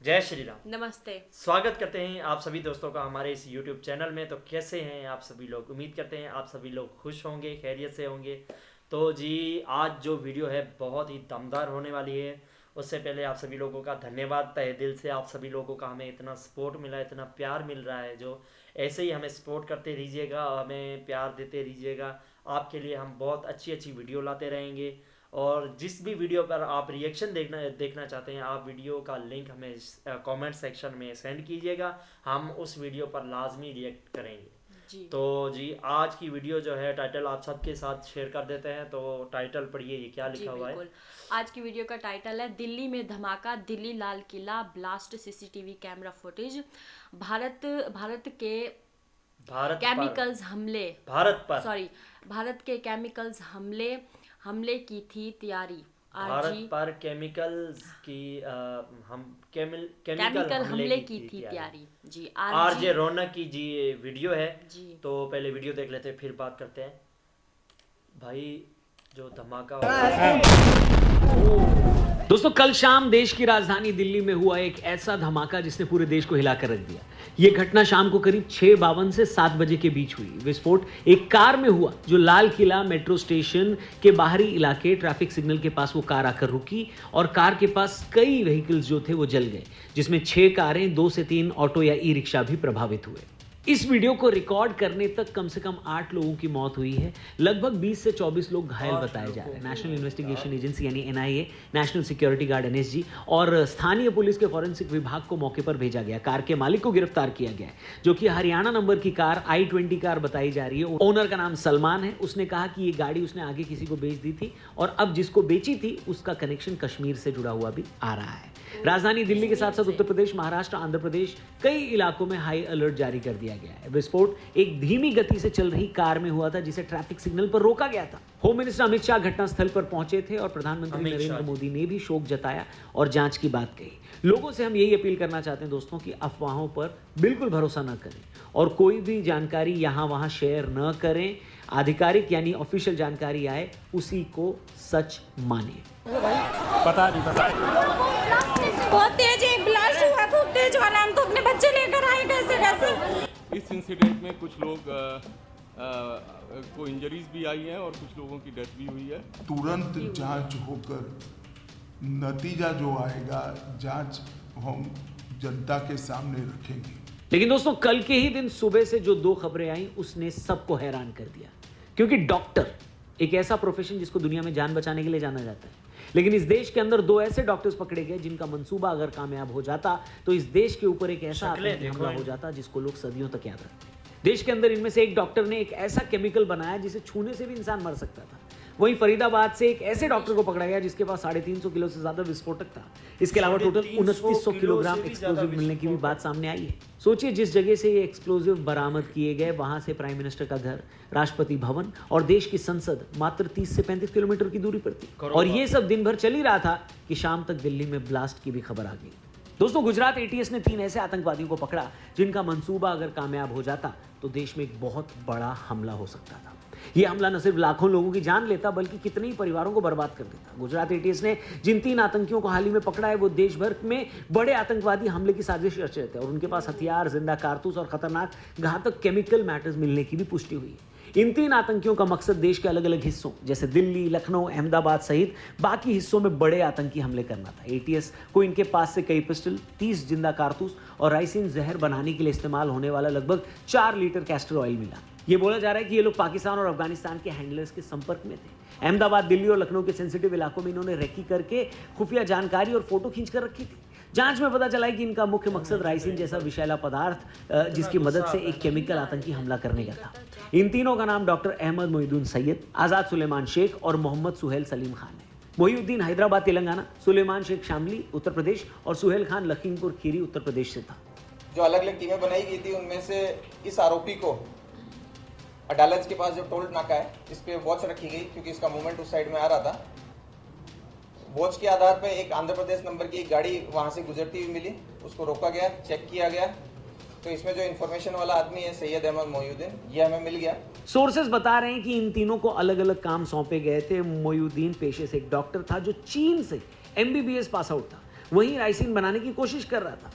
जय श्री राम। नमस्ते। स्वागत करते हैं आप सभी दोस्तों का हमारे इस YouTube चैनल में। तो कैसे हैं आप सभी लोग? उम्मीद करते हैं आप सभी लोग खुश होंगे, खैरियत से होंगे। तो जी, आज जो वीडियो है बहुत ही दमदार होने वाली है। उससे पहले आप सभी लोगों का धन्यवाद तहे दिल से। आप सभी लोगों का हमें इतना सपोर्ट मिला, इतना प्यार मिल रहा है। जो ऐसे ही हमें सपोर्ट करते रहिएगा, हमें प्यार देते रहिएगा। आपके लिए हम बहुत अच्छी अच्छी वीडियो लाते रहेंगे। और जिस भी वीडियो पर आप रिएक्शन देखना चाहते हैं, आप वीडियो का लिंक हमें कमेंट सेक्शन में सेंड कीजिएगा। हम उस वीडियो पर लाजमी रिएक्ट करेंगे। जी तो जी, आज की वीडियो जो है टाइटल आप सबके साथ शेयर कर देते हैं। तो टाइटल पढ़िए, ये क्या जी लिखा हुआ है? बिल्कुल। आज की वीडियो का टाइटल है दिल्ली में धमाका, Delhi Lal Qila blast, CCTV camera footage. Bharat Bharat के भारत पर। केमिकल्स हमले भारत पर। सॉरी भारत के केमिकल्स हमले हमले की थी तैयारी। भारत आरजी पर केमिकल्स की हम केमिकल केमिकल हमले हमले की की थी थी तैयारी। तैयारी। जी आरजे आरजी रौनक की जी ये वीडियो है। जी तो पहले वीडियो देख लेते हैं, फिर बात करते हैं। भाई, जो धमाका दोस्तों, कल शाम देश की राजधानी दिल्ली में हुआ एक ऐसा धमाका जिसने पूरे देश को हिलाकर रख दिया। यह घटना शाम को करीब 6:52 से 7 बजे के बीच हुई। विस्फोट एक कार में हुआ जो लाल किला मेट्रो स्टेशन के बाहरी इलाके ट्रैफिक सिग्नल के पास वो कार आकर रुकी और कार के पास कई व्हीकल्स जो थे वो जल गए, जिसमें 6 कारें, 2 से 3 ऑटो या ई रिक्शा भी प्रभावित हुए। इस वीडियो को रिकॉर्ड करने तक कम से कम 8 लोगों की मौत हुई है। लगभग 20 से 24 लोग घायल बताए जा रहे हैं। नेशनल इन्वेस्टिगेशन एजेंसी यानी NIA, national security guard NSG और स्थानीय पुलिस के फॉरेंसिक विभाग को मौके पर भेजा गया। कार के मालिक को गिरफ्तार किया गया है, जो कि हरियाणा नंबर की कार i20 कार बताई जा रही है। ओनर का नाम सलमान है। उसने कहा कि ये गाड़ी उसने आगे किसी को बेच दी थी और अब जिसको बेची थी उसका कनेक्शन कश्मीर से जुड़ा हुआ भी आ रहा है। राजधानी दिल्ली के साथ साथ उत्तर प्रदेश, महाराष्ट्र, आंध्र प्रदेश कई इलाकों में हाई अलर्ट जारी कर दिया गया है। विस्फोट एक धीमी गति से चल रही कार में हुआ था, जिसे ट्रैफिक सिग्नल पर रोका गया था। होम मिनिस्टर अमित शाह घटनास्थल पर पहुंचे थे और प्रधानमंत्री नरेंद्र मोदी ने भी शोक जताया और जांच की बात कही। लोगों से हम यही अपील करना चाहते हैं दोस्तों कि अफवाहों पर बिल्कुल भरोसा न करें और कोई भी जानकारी यहां वहां शेयर न करें। आधिकारिक यानी ऑफिशियल जानकारी आए उसी को सच माने। पता नहीं बहुत तेज एक ब्लास्ट हुआ, खूब तेज वाला। हम तो अपने बच्चे लेकर आए, कैसे इस इंसिडेंट में कुछ लोग को इंजरीज भी आई हैं और कुछ लोगों की डेथ भी हुई है। तुरंत जांच होकर नतीजा जो आएगा, जांच हम जनता के सामने रखेंगे। लेकिन दोस्तों, कल के ही दिन सुबह से जो 2 खबरें आई उसने सबको हैरान कर दिया, क्योंकि डॉक्टर एक ऐसा प्रोफेशन जिसको दुनिया में जान बचाने के लिए जाना जाता है। लेकिन इस देश के अंदर 2 ऐसे डॉक्टर्स पकड़े गए जिनका मंसूबा अगर कामयाब हो जाता तो इस देश के ऊपर एक ऐसा आतंकी हमला हो जाता जिसको लोग सदियों तक याद रखते हैं। देश के अंदर इनमें से एक डॉक्टर ने एक ऐसा केमिकल बनाया जिसे छूने से भी इंसान मर सकता था। वहीं फरीदाबाद से एक ऐसे डॉक्टर को पकड़ा गया जिसके पास 350 किलो से ज्यादा विस्फोटक था। इसके अलावा टोटल 2900 किलोग्राम एक्सप्लोजिव मिलने की भी बात सामने आई है। सोचिए, जिस जगह से ये एक्सप्लोजिव बरामद किए गए वहां से प्राइम मिनिस्टर का घर, राष्ट्रपति भवन और देश की संसद मात्र 30 से 35 किलोमीटर की दूरी पर थी। और ये सब दिन भर चल ही रहा था कि शाम तक दिल्ली में ब्लास्ट की भी खबर आ गई। दोस्तों, गुजरात एटीएस ने 3 ऐसे आतंकवादियों को पकड़ा जिनका मंसूबा अगर कामयाब हो जाता तो देश में एक बहुत बड़ा हमला हो सकता था। यह हमला न सिर्फ लाखों लोगों की जान लेता बल्कि कितने ही परिवारों को बर्बाद कर देता। गुजरात एटीएस ने जिन 3 आतंकियों को हाल ही में पकड़ा है वो देश भर में बड़े आतंकवादी हमले की साजिश रच रहे थे और उनके पास हथियार, जिंदा कारतूस और खतरनाक घातक केमिकल मैटर्स मिलने की भी पुष्टि हुई है। इन 3 आतंकियों का मकसद देश के अलग अलग हिस्सों जैसे दिल्ली, लखनऊ, अहमदाबाद सहित बाकी हिस्सों में बड़े आतंकी हमले करना था। एटीएस को इनके पास से कई पिस्टल, 30 जिंदा कारतूस और राइसिन जहर बनाने के लिए इस्तेमाल होने वाला लगभग 4 लीटर कैस्टर ऑयल मिला। ये बोला जा रहा है कि ये लोग पाकिस्तान और अफगानिस्तान के हैंडलर्स के संपर्क में थे। अहमदाबाद, दिल्ली और लखनऊ के सेंसिटिव इलाकों में इन्होंने रेकी करके खुफिया जानकारी और फोटो खींचकर रखी थी। जांच में पता चला है कि इनका मुख्य मकसद राइसिन जैसा विषैला पदार्थ जिसकी मदद से एक केमिकल आतंकी हमला करने का था। इन तीनों का नाम डॉक्टर अहमद मोहिउद्दीन सैयद, आजाद सुलेमान शेख और मोहम्मद सुहेल सलीम खान है। मोहिउद्दीन हैदराबाद तेलंगाना, सुलेमान शेख शामली उत्तर प्रदेश और सुहेल खान लखीमपुर खीरी उत्तर प्रदेश से था। जो अलग अलग टीमें बनाई गई थी उनमें से इस आरोपी को अडालज के पास जो टोल नाका है इस पे वॉच रखी गई, क्योंकि इसका मूवमेंट उस साइड में आ रहा था। वॉच के आधार पे एक आंध्र प्रदेश नंबर की एक गाड़ी वहां से गुजरती हुई मिली, उसको रोका गया, चेक किया गया तो इसमें जो इन्फॉर्मेशन वाला आदमी है सैयद अहमद मोहिउद्दीन, ये हमें मिल गया। सोर्सेज बता रहे हैं कि इन तीनों को अलग अलग काम सौंपे गए थे। मोहिउद्दीन पेशे से एक डॉक्टर था जो चीन से एमबीबीएस पास आउट था। वहीं राइसिन बनाने की कोशिश कर रहा था।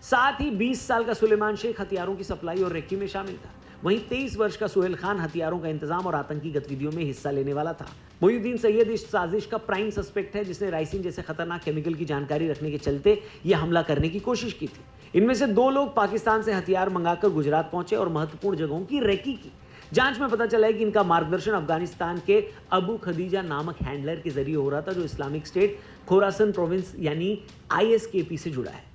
साथ ही 20 साल का सुलेमान शेख हथियारों की सप्लाई और रेकी में शामिल था। वहीं 23 वर्ष का सुहेल खान हथियारों का इंतजाम और आतंकी गतिविधियों में हिस्सा लेने वाला था। मोहिउद्दीन सैयद इस साजिश का प्राइम सस्पेक्ट है, जिसने राइसिन जैसे खतरनाक केमिकल की जानकारी रखने के चलते यह हमला करने की कोशिश की थी। इनमें से 2 लोग पाकिस्तान से हथियार मंगाकर गुजरात पहुंचे और महत्वपूर्ण जगहों की रेकी की। जांच में पता चला है कि इनका मार्गदर्शन अफगानिस्तान के अबू खदीजा नामक हैंडलर के जरिए हो रहा था, जो इस्लामिक स्टेट खोरासन प्रोविंस यानी ISKP से जुड़ा है।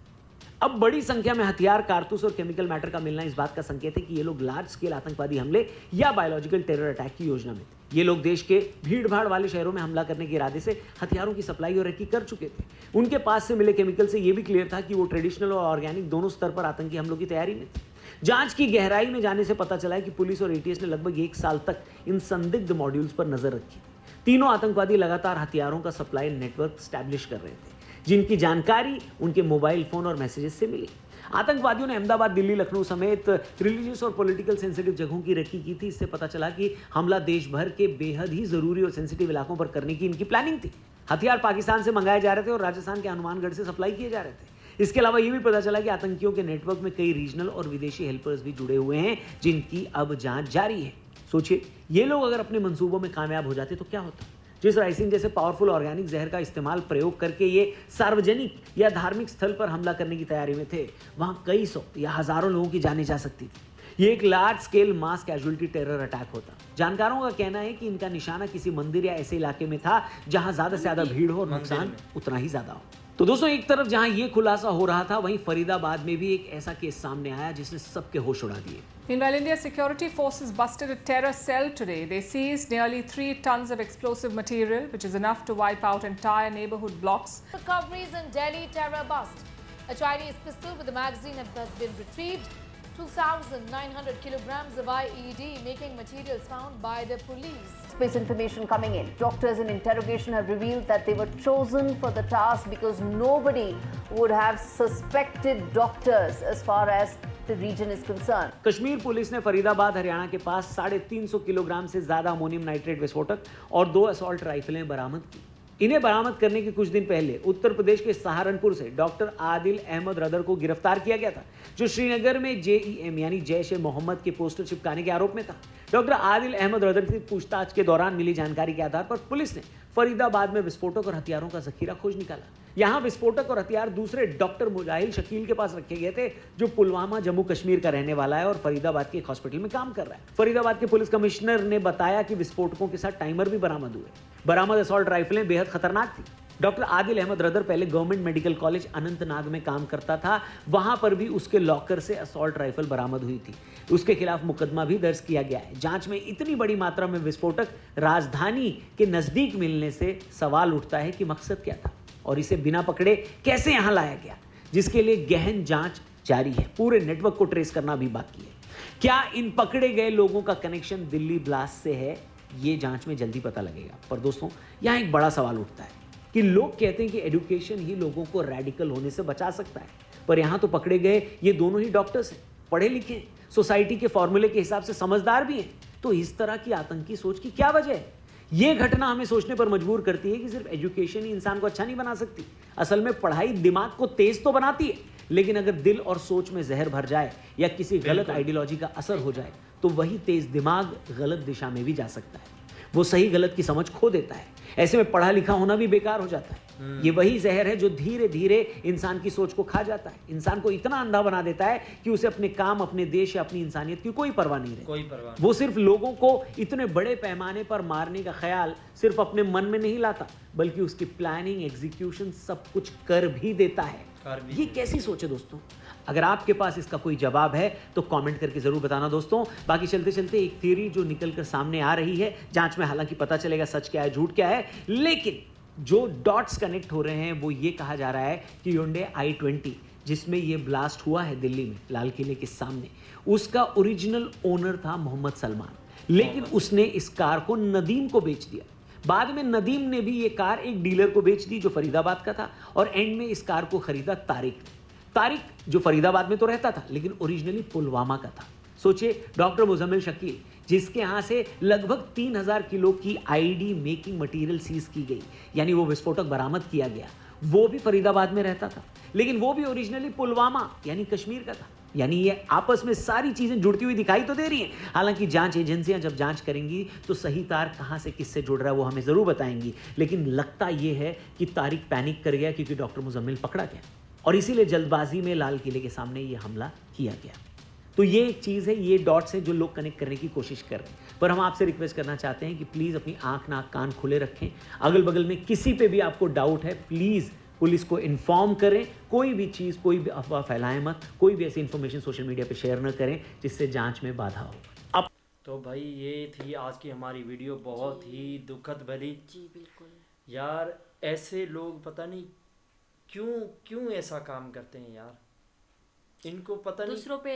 अब बड़ी संख्या में हथियार, कारतूस और केमिकल मैटर का मिलना इस बात का संकेत है कि ये लोग लार्ज स्केल आतंकवादी हमले या बायोलॉजिकल टेरर अटैक की योजना में थे। ये लोग देश के भीड़-भाड़ वाले शहरों में हमला करने के इरादे से हथियारों की सप्लाई और रेकी कर चुके थे। उनके पास से मिले केमिकल से यह भी क्लियर था कि वो ट्रेडिशनल और ऑर्गेनिक दोनों स्तर पर आतंकी हमलों की तैयारी में थे। जांच की गहराई में जाने से पता चला है कि पुलिस और ATS ने लगभग 1 साल तक इन संदिग्ध मॉड्यूल्स पर नजर रखी। तीनों आतंकवादी लगातार हथियारों का सप्लाई नेटवर्क स्टैब्लिश कर रहे थे, जिनकी जानकारी उनके मोबाइल फोन और मैसेजेस से मिली। आतंकवादियों ने अहमदाबाद, दिल्ली, लखनऊ समेत रिलीजियस और पॉलिटिकल सेंसिटिव जगहों की रेकी की थी। इससे पता चला कि हमला देश भर के बेहद ही जरूरी और सेंसिटिव इलाकों पर करने की इनकी प्लानिंग थी। हथियार पाकिस्तान से मंगाए जा रहे थे और राजस्थान के हनुमानगढ़ से सप्लाई किए जा रहे थे। इसके अलावा यह भी पता चला कि आतंकियों के नेटवर्क में कई रीजनल और विदेशी हेल्पर्स भी जुड़े हुए हैं, जिनकी अब जांच जारी है। सोचिए, ये लोग अगर अपने मंसूबों में कामयाब हो जाते तो क्या होता। जिस राइसिन जैसे पावरफुल ऑर्गेनिक जहर का इस्तेमाल प्रयोग करके ये सार्वजनिक या धार्मिक स्थल पर हमला करने की तैयारी में थे, वहां कई सौ या हजारों लोगों की जानें जा सकती थी। ये एक लार्ज स्केल मास कैजुअलिटी टेरर अटैक होता। जानकारों का कहना है कि इनका निशाना किसी मंदिर या ऐसे इलाके में था जहां ज्यादा से ज्यादा भीड़ हो और नुकसान उतना ही ज्यादा हो। तो दोस्तों, एक तरफ जहां ये खुलासा हो रहा था, वहीं फरीदाबाद में भी एक ऐसा केस सामने आया जिसने सबके होश उड़ा दिए। Meanwhile, India's security forces busted a terror cell today. They seized nearly 3 tons of explosive material, which is enough to wipe out entire neighborhood blocks. Recoveries in Delhi terror bust. A Chinese pistol with a magazine has been retrieved. 2,900 kilograms of IED making materials found by the police. Space information coming in. Doctors in interrogation have revealed that they were chosen for the task because nobody would have suspected doctors as far as the region is concerned. Kashmir police ने फरीदाबाद, हरियाणा के पास 350 kilogram से ज्यादा ammonium nitrate विस्फोटक और 2 assault राइफलें बरामद की। इन्हें बरामद करने के कुछ दिन पहले उत्तर प्रदेश के सहारनपुर से डॉक्टर आदिल अहमद रदर को गिरफ्तार किया गया था, जो श्रीनगर में JEM यानी जैश-ए-मोहम्मद के पोस्टर चिपकाने के आरोप में था। डॉक्टर आदिल अहमद रदर से पूछताछ के दौरान मिली जानकारी के आधार पर पुलिस ने फरीदाबाद में विस्फोटक और हथियारों का जखीरा खोज निकाला। यहाँ विस्फोटक और हथियार दूसरे डॉक्टर मुजाहिल शकील के पास रखे गए थे, जो पुलवामा, जम्मू कश्मीर का रहने वाला है और फरीदाबाद के एक हॉस्पिटल में काम कर रहा है। फरीदाबाद के पुलिस कमिश्नर ने बताया कि विस्फोटकों के साथ टाइमर भी बरामद हुए। बरामद असॉल्ट राइफलें बेहद खतरनाक थी। डॉक्टर आदिल अहमद रदर पहले गवर्नमेंट मेडिकल कॉलेज अनंतनाग में काम करता था। वहां पर भी उसके लॉकर से असॉल्ट राइफल बरामद हुई थी। उसके खिलाफ मुकदमा भी दर्ज किया गया है। जांच में इतनी बड़ी मात्रा में विस्फोटक राजधानी के नजदीक मिलने से सवाल उठता है कि मकसद क्या था और इसे बिना पकड़े कैसे यहां लाया गया, जिसके लिए गहन जांच जारी है। पूरे नेटवर्क को ट्रेस करना भी बाकी है। क्या इन पकड़े गए लोगों का कनेक्शन दिल्ली ब्लास्ट से है, ये जांच में जल्दी पता लगेगा। पर दोस्तों, यहां एक बड़ा सवाल उठता है कि लोग कहते हैं कि एजुकेशन ही लोगों को रेडिकल होने से बचा सकता है, पर यहां तो पकड़े गए ये दोनों ही डॉक्टर्स हैं, पढ़े लिखे हैं, सोसाइटी के फॉर्मूले के हिसाब से समझदार भी हैं। तो इस तरह की आतंकी सोच की क्या वजह है? ये घटना हमें सोचने पर मजबूर करती है कि सिर्फ एजुकेशन ही इंसान को अच्छा नहीं बना सकती। असल में पढ़ाई दिमाग को तेज तो बनाती है, लेकिन अगर दिल और सोच में जहर भर जाए या किसी गलत आइडियोलॉजी का असर हो जाए तो वही तेज दिमाग गलत दिशा में भी जा सकता है। वो सही गलत की समझ खो देता है। ऐसे में पढ़ा लिखा होना भी बेकार हो जाता है। ये वही जहर है जो धीरे धीरे इंसान की सोच को खा जाता है, इंसान को इतना अंधा बना देता है कि उसे अपने काम, अपने देश या अपनी इंसानियत की कोई परवाह नहीं रहती। वो सिर्फ लोगों को इतने बड़े पैमाने पर मारने का ख्याल सिर्फ अपने मन में नहीं लाता, बल्कि उसकी प्लानिंग, एग्जीक्यूशन सब कुछ कर भी देता है। ये कैसी सोच है दोस्तों? अगर आपके पास इसका कोई जवाब है तो कमेंट करके जरूर बताना दोस्तों। बाकी चलते चलते एक थ्योरी जो निकल कर सामने आ रही है, जांच में हालांकि पता चलेगा सच क्या है झूठ क्या है, लेकिन जो डॉट्स कनेक्ट हो रहे हैं वो ये कहा जा रहा है कि Hyundai i20 जिसमें ये ब्लास्ट हुआ है दिल्ली में लाल किले के सामने, उसका ओरिजिनल ओनर था मोहम्मद सलमान, लेकिन उसने इस कार को नदीम को बेच दिया। बाद में नदीम ने भी ये कार एक डीलर को बेच दी जो फरीदाबाद का था, और एंड में इस कार को खरीदा तारिक जो फरीदाबाद में तो रहता था लेकिन ओरिजिनली पुलवामा का था। सोचिए, डॉक्टर मुजम्मिल शकील जिसके यहाँ से लगभग 3000 किलो की IED मेकिंग मटेरियल सीज की गई, यानी वो विस्फोटक बरामद किया गया, वो भी फरीदाबाद में रहता था, लेकिन वो भी ओरिजिनली पुलवामा यानी कश्मीर का था। यानी ये आपस में सारी चीजें जुड़ती हुई दिखाई तो दे रही हैं। हालांकि जांच एजेंसियां जब जांच करेंगी तो सही तार कहां से किससे जुड़ रहा है वो हमें जरूर बताएंगी, लेकिन लगता यह है कि तारिक पैनिक कर गया क्योंकि डॉक्टर मुजम्मिल पकड़ा गया और इसीलिए जल्दबाजी में लाल किले के सामने ये हमला किया गया। तो ये एक चीज़ है, ये डॉट्स हैं जो लोग कनेक्ट करने की कोशिश कर रहे हैं। पर हम आपसे रिक्वेस्ट करना चाहते हैं कि प्लीज़ अपनी आंख नाक कान खुले रखें। अगल बगल में किसी पे भी आपको डाउट है, प्लीज़ पुलिस को इन्फॉर्म करें। कोई भी चीज़, कोई भी अफवाह फैलाएं मत, कोई भी ऐसी इन्फॉर्मेशन सोशल मीडिया पे शेयर न करें जिससे जांच में बाधा हो। अब तो भाई ये थी आज की हमारी वीडियो, बहुत ही दुखद भरी। जी बिल्कुल यार ऐसे लोग पता नहीं क्यों ऐसा काम करते हैं यार, इनको पता नहीं, दूसरों पे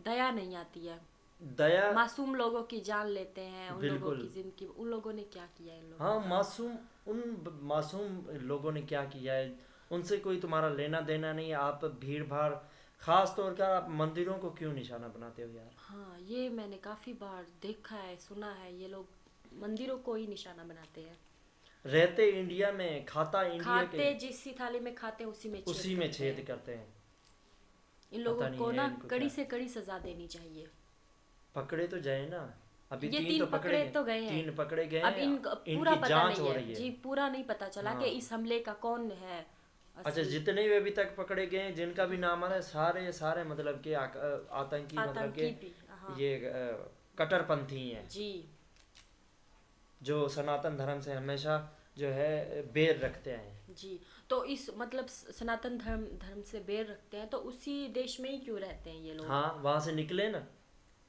दया नहीं आती है। दया, मासूम लोगों की जान लेते हैं, उन लोगों बिल्कुल। की जिंदगी, उन लोगों ने क्या किया है इन लोगों हाँ ने? उन मासूम लोगों ने क्या किया है, उनसे कोई तुम्हारा लेना देना नहीं है। आप भीड़ भाड़, खास तौर पर आप मंदिरों को क्यों निशाना बनाते हो यार? हाँ ये मैंने काफी बार देखा है, सुना है, ये लोग मंदिरों को ही निशाना बनाते हैं। रहते इंडिया में, खाता इंडिया खाते जिस थाली में खाते हैं उसी में छेद करते हैं। इन लोगों पता नहीं को है ना इनको कड़ी क्या। से कड़ी सजा देनी चाहिए। पकड़े तो जाए ना, अभी ये 3 तो पकड़े तो गए हैं। 3 पकड़े गए अब हैं, पूरा इनकी पता जांच नहीं हो है रही है। जी, पूरा नहीं पता चला हाँ। कि इस हमले का कौन है अच्छा, असली। जितने भी अभी तक पकड़े गए हैं, जिनका भी नाम आ रहा है, सारे मतलब के आतंकी मतलब के भी, हाँ। ये कट्टरपंथी हैं, जी जो सनातन धर्म से हमेशा जो है बेर रखते हैं। जी। तो इस मतलब सनातन धर्म से बेर रखते हैं, तो उसी देश में ही क्यों रहते हैं ये लोग? हाँ, वहाँ से निकले ना।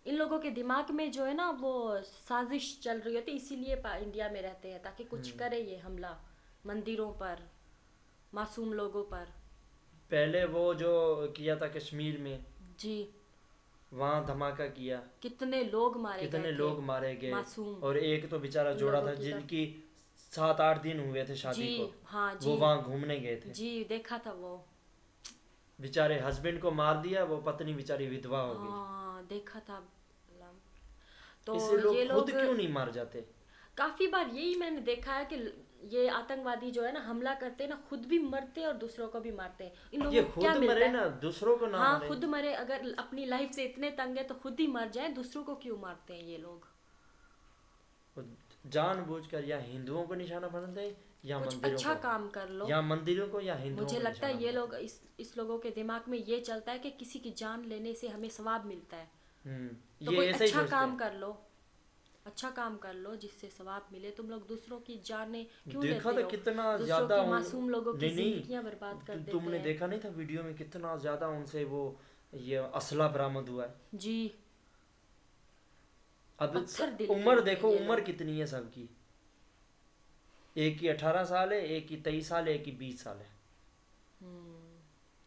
इन लोगों के दिमाग में जो है ना वो साजिश चल रही होती, इसीलिए इंडिया में रहते हैं ताकि कुछ करे ये हमला मंदिरों पर, मासूम लोगों पर। पहले वो जो किया था कश्मीर में, जी वहाँ धमाका किया, कितने लोग मारे गए कितने थे, लोग मारे गए, मासूम। और एक तो बेचारा उन जोड़ा लोगों था की जिनकी 7-8 दिन हुए थे शादी जी, को, हाँ जी, वो वहाँ घूमने गए थे। जी देखा था वो। बेचारे हस्बैंड को मार दिया, वो पत्नी बेचारी विधवा हो गई। हाँ देखा था। तो इससे लोग ये खुद लोग क्यों नहीं मार जाते? काफी बार यही मैंने देखा है कि ये आतंकवादी जो है ना हमला करते हैं ना, खुद भी मरते हैं और दूसरों को भी मारते हैं। इन लोगों ये को खुद क्या मिलता मरे है? ना, दूसरों को ना हाँ मारे। खुद मरे, अगर अपनी लाइफ से इतने तंग है तो खुद ही मर जाए, दूसरों को क्यों मारते हैं ये लोग? जानबूझकर या हिंदुओं को निशाना बनाते हैं या कुछ मंदिरों अच्छा को, काम कर लो। या मंदिरों को या हिंदुओं मुझे को लगता है निशाना ये लोग इस लोगों के दिमाग में ये चलता है कि किसी की जान लेने से हमें सवाब मिलता है, बनाते। तो ये कोई ऐसे ही अच्छा सोचते काम हैं। कर लो, अच्छा काम कर लो जिससे सवाब मिले। तुम लोग दूसरों की जानें क्यों देखा लेते था हो? कितना दूसरों ज्यादा की मासूम लोगों की नहीं, जिंदगियां बर्बाद कर देते तुमने हैं। देखा नहीं था वीडियो में कितना ज्यादा उनसे वो ये असला बरामद हुआ है। जी अब पत्थर दिल के उम्र हैं देखो, ये उम्र लोग। कितनी है सबकी, एक की 18 साल है, एक की 23 साल है, एक की 20 साल है।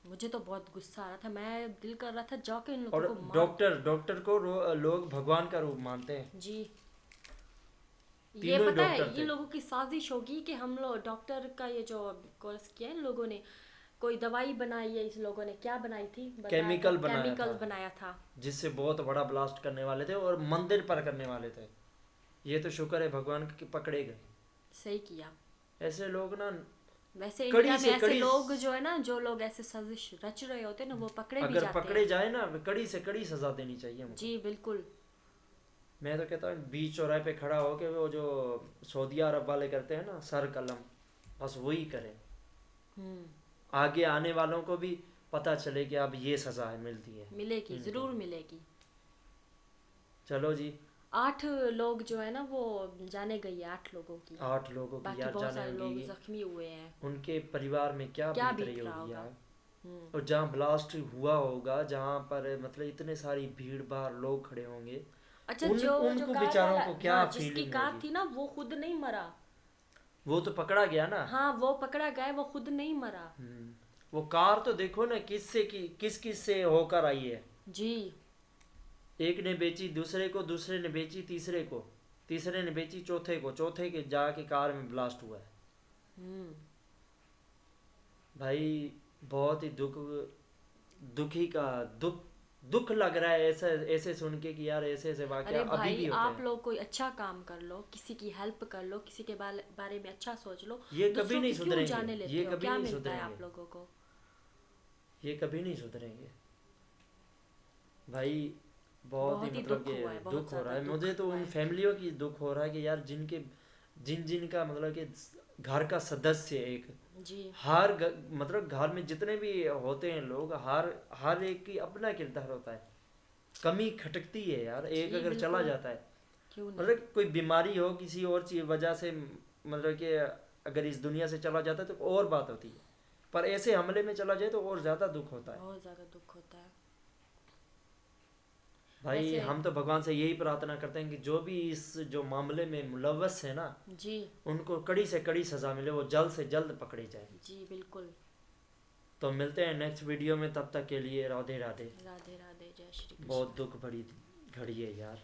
मुझे तो बहुत गुस्सा आ रहा था, मैं दिल कर रहा था जाके इन लोगों और को मार। डॉक्टर को लोग भगवान का रूप मानते हैं। जी ये तीनों पता है, डॉक्टर ये थे। लोगों की साजिश होगी कि हम लोग डॉक्टर का ये जो कोर्स किया है इन लोगों ने, कोई दवाई बनाई है, इस लोगों ने क्या बनाई थी, केमिकल बनाया था जिससे बहुत बड़ा ब्लास्ट करने वाले थे और मंदिर पर करने वाले थे। ये तो शुक्र है भगवान के पकड़े गए। सही किया। ऐसे लोग ना, वैसे कड़ी इंडिया से में ऐसे कड़ी- लोग जो है ना, जो लोग ऐसे साजिश रच रहे होते हैं ना, वो पकड़े भी अगर जाते पकड़े हैं। जाए ना, कड़ी से कड़ी सजा देनी चाहिए हमको। जी बिल्कुल। मैं तो कहता हूँ बीच चौराहे पे खड़ा होके वो जो सऊदी अरब वाले करते हैं ना सर कलम, बस वही करें। आगे आने वालों को भी पता चले कि अब ये सजा है मिलती है, मिलेगी, जरूर मिलेगी। चलो जी, 8 लोग जो है ना वो जाने गई है, 8 लोगों की। 8 लोगों की बाकी यार बहुत जाने सारे लोग होगी। जख्मी हुए हैं। उनके परिवार में क्या क्या बीत रही बीत रहा होगी होगा। यार। और जहाँ ब्लास्ट हुआ होगा, जहाँ पर मतलब इतने सारी भीड़ भाड़ लोग खड़े होंगे, अच्छा उनको कार बेचारों वाला- को क्या हाँ, जिसकी फीलिंग कार होगी। थी ना वो खुद नहीं मरा। वो तो पकड़ा गया ना। हाँ वो पकड़ा गया, वो खुद नहीं मरा। वो कार तो देखो ना किस से होकर आई है। जी एक ने बेची दूसरे को, दूसरे ने बेची तीसरे को, तीसरे ने बेची चौथे को, चौथे के जाके कार में ब्लास्ट हुआ है। भाई बहुत ही दुखी का दुख लग रहा है ऐसे ऐसे सुन के कि यार ऐसे ऐसे वाकया अरे अभी भी भाई होते आप हैं। लोग कोई अच्छा काम कर लो, किसी की हेल्प कर लो, किसी के बारे में अच्छा सोच लो। ये कभी दूसरों नहीं की क्यों सुधरेंगे, जाने लेते ये हो? कभी क्या नहीं मिलता है आप सुधरेंगे। लोगों को? ये कभी नहीं सुधरेंगे भाई। बहुत ही बहुत ही मतलब दुख कि हुआ है, बहुत दुख हो रहा है ज़्यादा मुझे दुख तो हुआ उन है। फैमिलियों की दुख हो रहा है कि यार जिन का मतलब कि घर का सदस्य एक जी मतलब घर में जितने भी होते हैं लोग, हर एक की अपना किरदार होता है, कमी खटकती है यार। एक जी, अगर चला बिल्कुल। जाता है, क्यों नहीं? मतलब कोई बीमारी हो किसी और चीज वजह से, मतलब कि अगर इस दुनिया से चला जाता है तो और बात होती है, पर ऐसे हमले में चला जाए तो और ज्यादा दुख होता है बहुत ज़्यादा दुख होता है भाई। वैसे- हम तो भगवान से यही प्रार्थना करते हैं कि जो भी इस जो मामले में मुलव्वस है ना, जी उनको कड़ी से कड़ी सजा मिले, वो जल्द से जल्द पकड़ी जाए। जी बिल्कुल। तो मिलते हैं नेक्स्ट वीडियो में, तब तक के लिए राधे राधे। राधे राधे, जय श्री कृष्ण। बहुत दुख भरी घड़ी है यार।